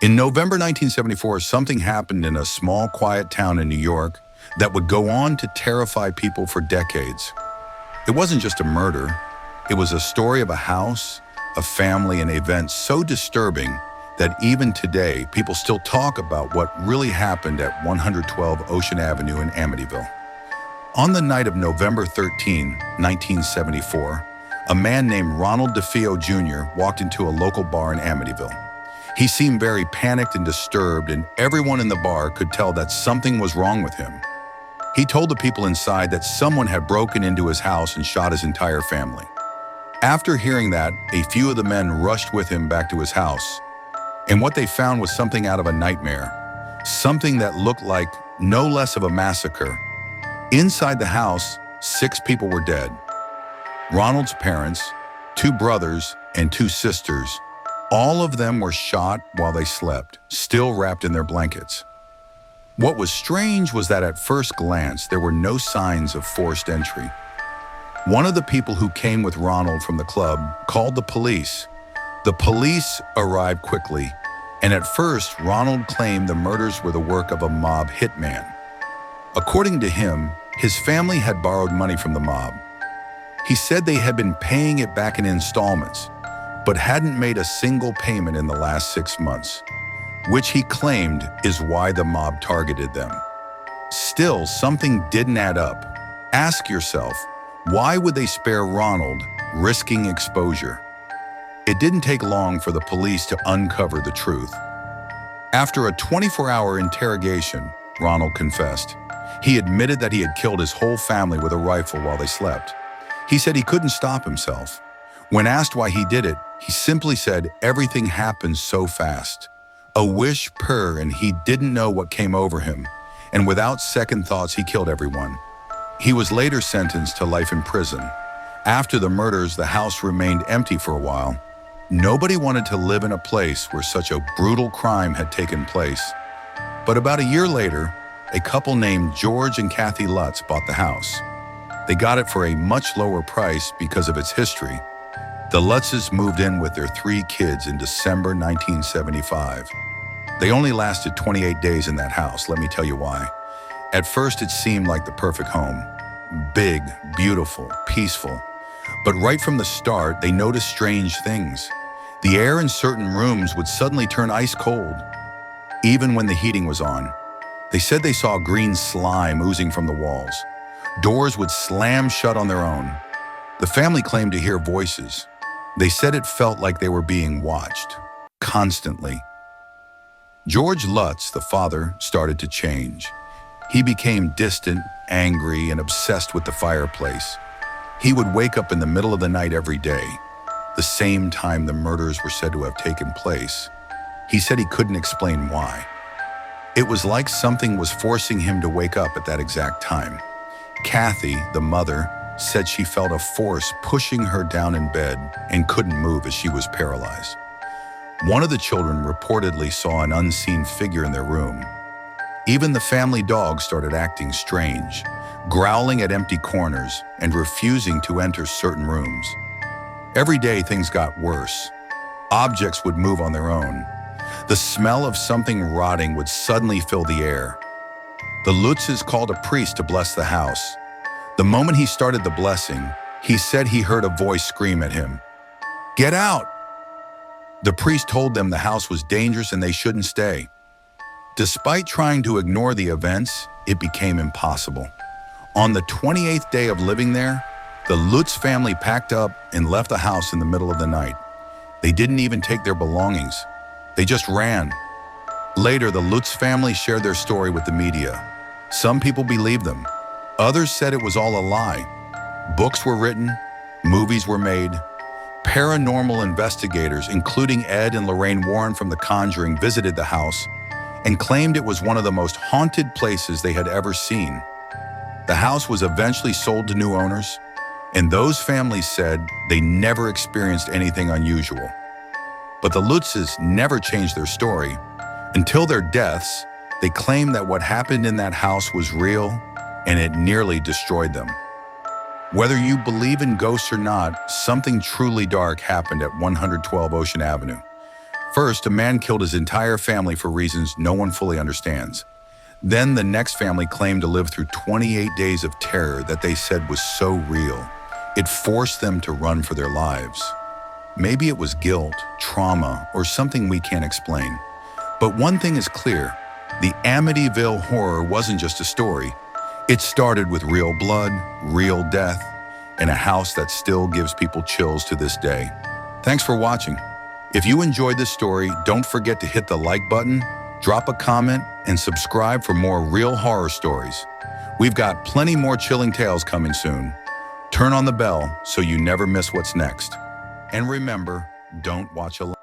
In November 1974, something happened in a small, quiet town in New York that would go on to terrify people for decades. It wasn't just a murder. It was a story of a house, a family, and events so disturbing that even today, people still talk about what really happened at 112 Ocean Avenue in Amityville. On the night of November 13, 1974, a man named Ronald DeFeo Jr. walked into a local bar in Amityville. He seemed very panicked and disturbed, and everyone in the bar could tell that something was wrong with him. He told the people inside that someone had broken into his house and shot his entire family. After hearing that, a few of the men rushed with him back to his house, and what they found was something out of a nightmare, something that looked like no less of a massacre. Inside the house, 6 people were dead. Ronald's parents, 2 brothers, and 2 sisters. All of them were shot while they slept, still wrapped in their blankets. What was strange was that at first glance, there were no signs of forced entry. One of the people who came with Ronald from the club called the police. The police arrived quickly, and at first, Ronald claimed the murders were the work of a mob hitman. According to him, his family had borrowed money from the mob. He said they had been paying it back in installments, but hadn't made a single payment in the last 6 months, which he claimed is why the mob targeted them. Still, something didn't add up. Ask yourself, why would they spare Ronald, risking exposure? It didn't take long for the police to uncover the truth. After a 24-hour interrogation, Ronald confessed. He admitted that he had killed his whole family with a rifle while they slept. He said he couldn't stop himself. When asked why he did it, he simply said everything happened so fast. A wish purr, and he didn't know what came over him, and without second thoughts, he killed everyone. He was later sentenced to life in prison. After the murders, the house remained empty for a while. Nobody wanted to live in a place where such a brutal crime had taken place. But about a year later, a couple named George and Kathy Lutz bought the house. They got it for a much lower price because of its history. The Lutzes moved in with their 3 kids in December 1975. They only lasted 28 days in that house, let me tell you why. At first, it seemed like the perfect home. Big, beautiful, peaceful. But right from the start, they noticed strange things. The air in certain rooms would suddenly turn ice cold, even when the heating was on. They said they saw green slime oozing from the walls. Doors would slam shut on their own. The family claimed to hear voices. They said it felt like they were being watched, constantly. George Lutz, the father, started to change. He became distant, angry, and obsessed with the fireplace. He would wake up in the middle of the night every day, the same time the murders were said to have taken place. He said he couldn't explain why. It was like something was forcing him to wake up at that exact time. Kathy, the mother, said she felt a force pushing her down in bed and couldn't move as she was paralyzed. One of the children reportedly saw an unseen figure in their room. Even the family dog started acting strange, growling at empty corners and refusing to enter certain rooms. Every day things got worse. Objects would move on their own. The smell of something rotting would suddenly fill the air. The Lutzes called a priest to bless the house. The moment he started the blessing, he said he heard a voice scream at him, "Get out!" The priest told them the house was dangerous and they shouldn't stay. Despite trying to ignore the events, it became impossible. On the 28th day of living there, the Lutz family packed up and left the house in the middle of the night. They didn't even take their belongings. They just ran. Later, the Lutz family shared their story with the media. Some people believed them. Others said it was all a lie. Books were written, movies were made. Paranormal investigators, including Ed and Lorraine Warren from The Conjuring, visited the house and claimed it was one of the most haunted places they had ever seen. The house was eventually sold to new owners, and those families said they never experienced anything unusual. But the Lutzes never changed their story. Until their deaths, they claimed that what happened in that house was real, and it nearly destroyed them. Whether you believe in ghosts or not, something truly dark happened at 112 Ocean Avenue. First, a man killed his entire family for reasons no one fully understands. Then the next family claimed to live through 28 days of terror that they said was so real. It forced them to run for their lives. Maybe it was guilt, trauma, or something we can't explain. But one thing is clear, the Amityville Horror wasn't just a story. It started with real blood, real death, and a house that still gives people chills to this day. Thanks for watching. If you enjoyed this story, don't forget to hit the like button, drop a comment, and subscribe for more real horror stories. We've got plenty more chilling tales coming soon. Turn on the bell so you never miss what's next. And remember, don't watch alone.